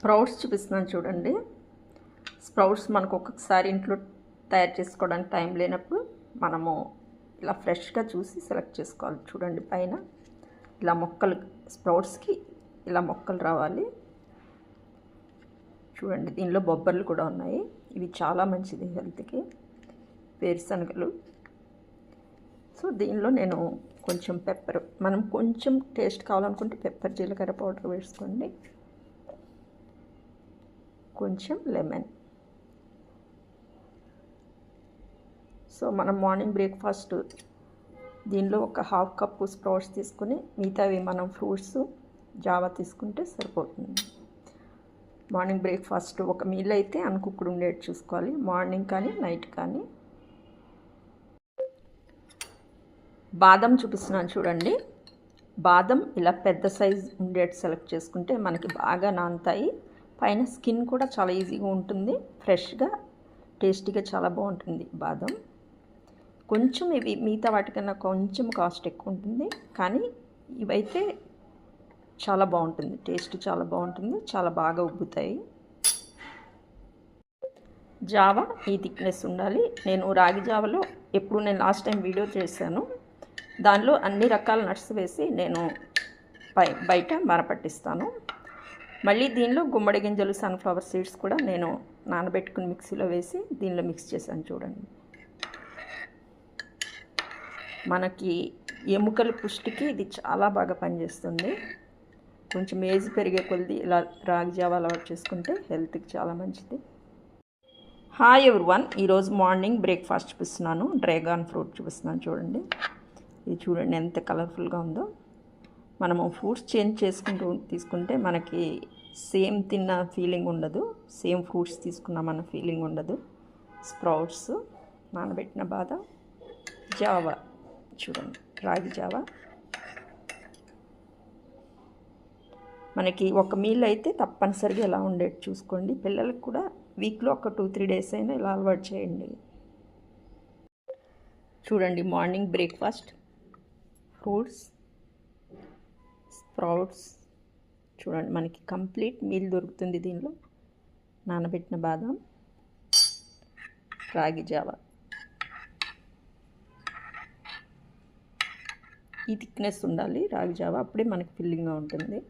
Sprouts చూపిస్తున్నాను చూడండి. Sprouts మనకు ఒక్కొక్కసారి ఇంట్లో తయారు చేసుకోవడానికి టైం లేనప్పుడు మనము ఇలా ఫ్రెష్గా చూసి సెలెక్ట్ చేసుకోవాలి. చూడండి పైన ఇలా మొక్కలు, స్ప్రౌట్స్కి ఇలా మొక్కలు రావాలి. చూడండి దీనిలో బొబ్బర్లు కూడా ఉన్నాయి. ఇవి చాలా మంచిది హెల్త్కి. వేరుశనగలు. సో దీనిలో నేను కొంచెం పెప్పర్, మనం కొంచెం టేస్ట్ కావాలనుకుంటే పెప్పర్, జీలకర్ర పౌడర్ వేసుకోండి. కొంచెం లెమన్. సో మనం మార్నింగ్ బ్రేక్ఫాస్ట్ దీనిలో ఒక హాఫ్ కప్పు స్ప్రౌట్స్ తీసుకుని మిగతావి మనం ఫ్రూట్స్, జావా తీసుకుంటే సరిపోతుంది. మార్నింగ్ బ్రేక్ఫాస్ట్ ఒక మీల్ అయితే అన్కుక్డ్ ఉండేది చూసుకోవాలి, మార్నింగ్ కానీ నైట్ కానీ. బాదం చూపిస్తున్నాను చూడండి. బాదం ఇలా పెద్ద సైజ్ ఉండేది సెలెక్ట్ చేసుకుంటే మనకి బాగా నానుతాయి. పైన స్కిన్ కూడా చాలా ఈజీగా ఉంటుంది. ఫ్రెష్గా, టేస్టీగా చాలా బాగుంటుంది బాదం. కొంచెం ఇవి మిగతా వాటికన్నా కొంచెం కాస్ట్ ఎక్కువ ఉంటుంది, కానీ ఇవైతే చాలా బాగుంటుంది. టేస్ట్ చాలా బాగుంటుంది, చాలా బాగా ఉబ్బుతాయి. జావా ఈ థిక్నెస్ ఉండాలి. నేను రాగి జావలో ఎప్పుడు నేను లాస్ట్ టైం వీడియో చేశాను, దానిలో అన్ని రకాల నట్స్ వేసి నేను బయట మరపట్టిస్తాను. మళ్ళీ దీనిలో గుమ్మడి గింజలు, సన్ఫ్లవర్ సీడ్స్ కూడా నేను నానబెట్టుకుని మిక్సీలో వేసి దీనిలో మిక్స్ చేశాను చూడండి. మనకి ఎముకల పుష్టికి ఇది చాలా బాగా పనిచేస్తుంది. కొంచెం ఏజ్ పెరిగే కొద్ది ఇలా రాగి జావా అలవాటు చేసుకుంటే హెల్త్కి చాలా మంచిది. హాయ్ ఎవ్రీవన్, ఈరోజు మార్నింగ్ బ్రేక్ఫాస్ట్ చూపిస్తున్నాను. డ్రాగన్ ఫ్రూట్ చూపిస్తున్నాను చూడండి. ఇది చూడండి ఎంత కలర్ఫుల్గా ఉందో. మనము ఫ్రూట్స్ చేంజ్ చేసుకుంటూ తీసుకుంటే మనకి సేమ్ తిన్న ఫీలింగ్ ఉండదు, సేమ్ ఫ్రూట్స్ తీసుకున్నామన్న ఫీలింగ్ ఉండదు. స్ప్రౌట్స్, నానబెట్టిన బాదం, జావా చూడండి, రాగి జావా. మనకి ఒక మీల్ అయితే తప్పనిసరిగా ఎలా ఉండేది చూసుకోండి. పిల్లలకు కూడా వీక్లో ఒక 2-3 డేస్ అయినా ఇలా అలవాటు చేయండి. చూడండి మార్నింగ్ బ్రేక్ఫాస్ట్, ఫ్రూట్స్, స్ప్రౌట్స్. చూడండి మనకి కంప్లీట్ మీల్ దొరుకుతుంది దీనిలో. నానబెట్టిన బాదం, రాగి జావా. ఈ థిక్నెస్ ఉండాలి రాగి జావా, అప్పుడే మనకి ఫిల్లింగ్గా ఉంటుంది.